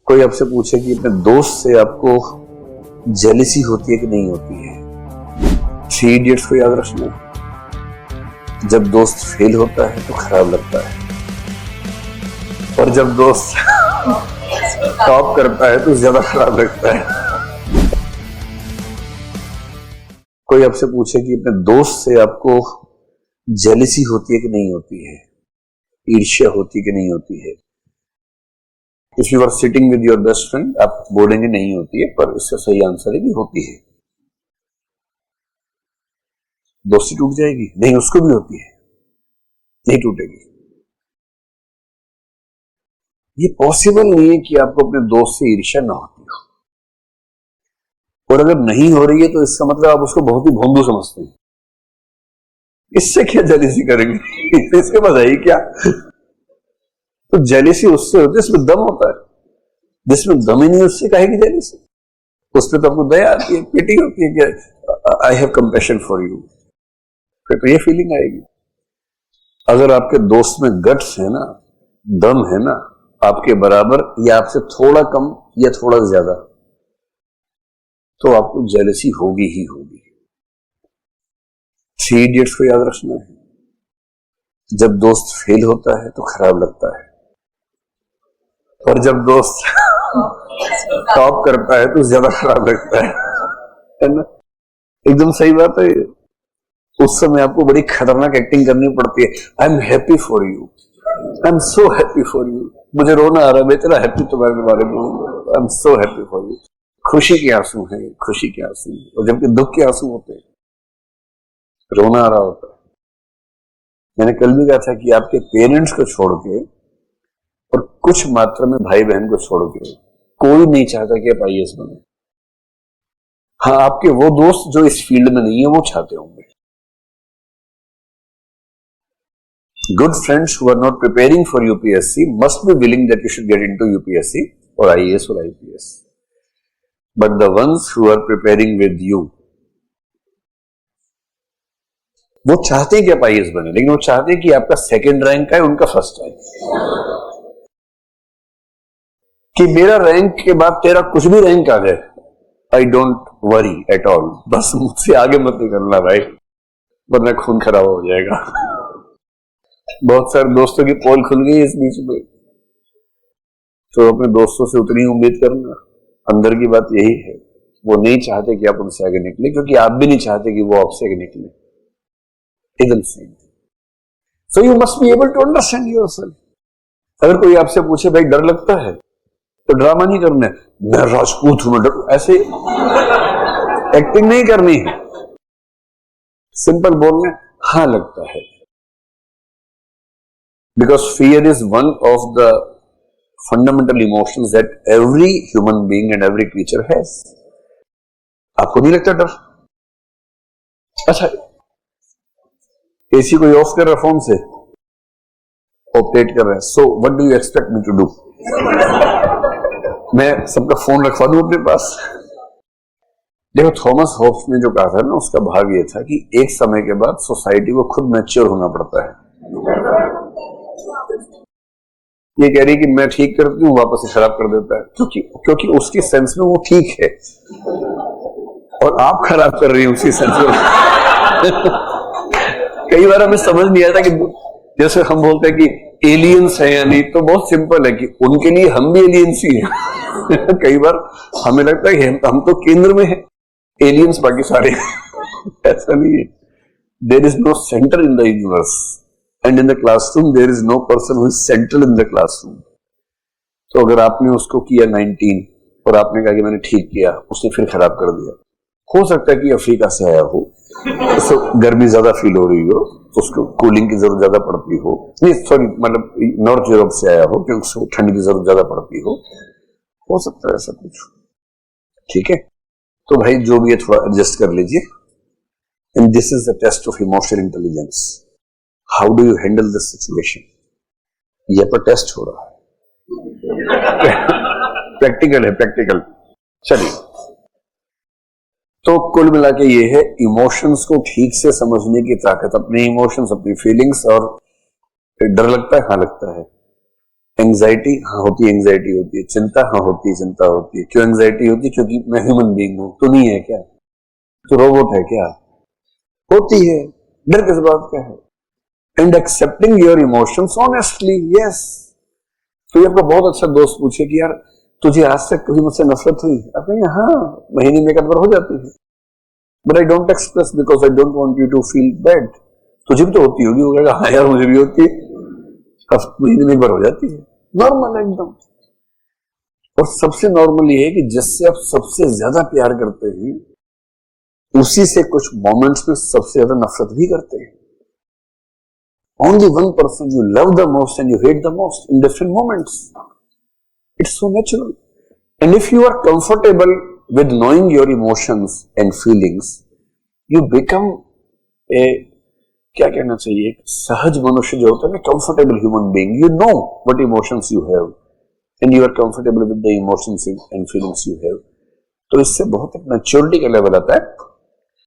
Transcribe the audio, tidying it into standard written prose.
कोई आपसे पूछे कि अपने दोस्त से आपको जेलिसी होती है कि नहीं होती है। थ्री इडियट्स को याद रखना, जब दोस्त फेल होता है तो खराब लगता है, और जब दोस्त टॉप करता है तो ज्यादा खराब लगता है। कोई आपसे पूछे कि अपने दोस्त से आपको जेलिसी होती है कि नहीं होती है, ईर्ष्या होती है कि नहीं होती है। If you are sitting with your best friend, आप बोलेंगे नहीं होती है, पर इसका सही आंसर है कि होती है। दोस्ती टूट जाएगी? नहीं, उसको भी होती है, नहीं टूटेगी। ये पॉसिबल नहीं है कि आपको अपने दोस्त से ईर्ष्या ना होती हो, और अगर नहीं हो रही है तो इसका मतलब आप उसको बहुत ही भोंदू समझते हैं। इससे क्या जेलिसी करेंगे? इसके पास है ही क्या? तो जेलिसी उससे होती है जिसमें दम होता है, जिसमें दम ही नहीं उससे काहे की जेलिसी? उस पर तो आपको दया आती है, पिटी होती है कि I have compassion for you, फिर तो ये फीलिंग आएगी। अगर आपके दोस्त में गट्स है ना, दम है ना, आपके बराबर या आपसे थोड़ा कम या थोड़ा ज्यादा, तो आपको जेलसी होगी ही होगी। थ्री इडियट्स को याद रखना है, जब दोस्त फेल होता है तो खराब लगता है, और जब दोस्त टॉप करता है तो ज्यादा खराब लगता है ना? एकदम सही बात है। उस समय आपको बड़ी खतरनाक एक्टिंग करनी पड़ती है। I am happy for you, I am so happy for you, मुझे रोना आ रहा है, मैं तेरा हैप्पी तुम्हारे बारे में, I am so happy for you. खुशी के आंसू हैं, खुशी के आंसू, और जबकि दुख के आंसू होते हैं, रोना आ रहा होता है। मैंने कल भी कहा था कि आपके पेरेंट्स को छोड़ के और कुछ मात्रा में भाई बहन को छोड़ के कोई नहीं चाहता कि आप आईएएस बने। हाँ, आपके वो दोस्त जो इस फील्ड में नहीं है वो चाहते होंगे। Good friends who are not preparing for UPSC must be willing that you should get into UPSC or IAS or IPS. But the ones who are preparing with you, वो चाहते हैं कि आप IAS बने, लेकिन वो चाहते हैं कि आपका सेकंड रैंक आए, उनका फर्स्ट आए, कि मेरा रैंक के बाद तेरा कुछ भी रैंक आ जाए, I don't worry at all, बस मुझसे आगे मत निकलना भाई, वरना खून खराब हो जाएगा। बहुत सारे दोस्तों की पोल खुल गई इस बीच में, तो अपने दोस्तों से उतनी उम्मीद करना। अंदर की बात यही है, वो नहीं चाहते कि आप उनसे आगे निकले, क्योंकि आप भी नहीं चाहते कि वो आपसे आगे निकले। एकदम same. So you must be able to understand yourself. अगर कोई आपसे पूछे भाई डर लगता है, तो ड्रामा नहीं करना है, मैं राजपूत हूं, मैं डर, ऐसे एक्टिंग नहीं करनी है। सिंपल बोलना है, हाँ लगता है। Because fear is one of the fundamental emotions that every human being and every creature has. आपको नहीं लगता डर? अच्छा, एसी कोई ऑफ कर रहा है फोन से, ऑपरेट कर रहा है, so what do you expect me to do? मैं सबका फोन रखवा दूं अपने पास? देखो, थॉमस होब्स ने जो कहा था ना, उसका भाव ये था कि एक समय के बाद सोसाइटी को खुद मैच्योर होना पड़ता है। ये कह रही कि मैं ठीक करती हूँ, वापस से खराब कर देता है, क्योंकि उसकी सेंस में वो ठीक है, और आप खराब कर रही हैं उसकी सेंस में। कई बार हमें समझ नहीं आता कि जैसे हम बोलते हैं कि एलियंस है या नहीं, तो बहुत सिंपल है कि उनके लिए हम भी एलियंस ही हैं। कई बार हमें लगता है कि हम तो केंद्र में है, एलियंस बाकी सारे। ऐसा नहीं है। There is no centre in the universe, and in the classroom there is no person who is central in the classroom. तो अगर आपने उसको किया 19 और आपने कहा कि मैंने ठीक किया, उसने फिर खराब कर दिया, हो सकता है कि अफ्रीका से आया हो, उसको गर्मी ज्यादा फील हो रही हो, उसको कूलिंग की जरूरत ज्यादा पड़ती हो, नहीं सॉरी, मतलब नॉर्थ यूरोप से आया हो कि उसको ठंड की जरूरत ज्यादा पड़ती हो सकता है ऐसा कुछ। ठीक है, तो भाई जो भी है थोड़ा एडजस्ट कर लीजिए। And this is the test of emotional intelligence. How do you handle this situation? ये पर टेस्ट हो रहा है। प्रैक्टिकल है, प्रैक्टिकल। चलिए, तो कुल मिला के ये है इमोशंस को ठीक से समझने की ताकत, अपने इमोशंस, अपनी फीलिंग्स। और डर लगता है? हाँ लगता है। एंजाइटी हाँ होती है, एंजाइटी होती है, चिंता हाँ होती है, चिंता होती है। क्यों एंजाइटी होती है? क्योंकि मैं ह्यूमन बीइंग हूं, तो नहीं है क्या? तो रोबोट है क्या? होती है। डर किस बात का है? And accepting your emotions honestly, yes. तो ये आपका बहुत अच्छा दोस्त पूछे कि यार तुझे आज तक कभी मुझसे नफरत हुई? आप कहेंगे हाँ, महीने में एक बार हो जाती है, but I don't express because I don't want you to feel bad. तुझे भी तो होती होगी? वो कहेगा हाँ यार मुझे भी होती है, महीने में एक बार हो जाती है, नॉर्मल है एकदम। और सबसे नॉर्मल ये है कि जिससे आप सबसे ज्यादा प्यार करते हैं उसी से कुछ मोमेंट्स में सबसे ज्यादा नफरत भी करते हैं। Only one person you love the most and you hate the most in different moments. It's so natural. And if you are comfortable with knowing your emotions and feelings, you become a, क्या कहना चाहिए, एक सहज मनुष्य जो होता है ना, comfortable human being. You know what emotions you have and you are comfortable with the emotions and feelings you have. तो इससे बहुत एक मैच्योरिटी का लेवल आता है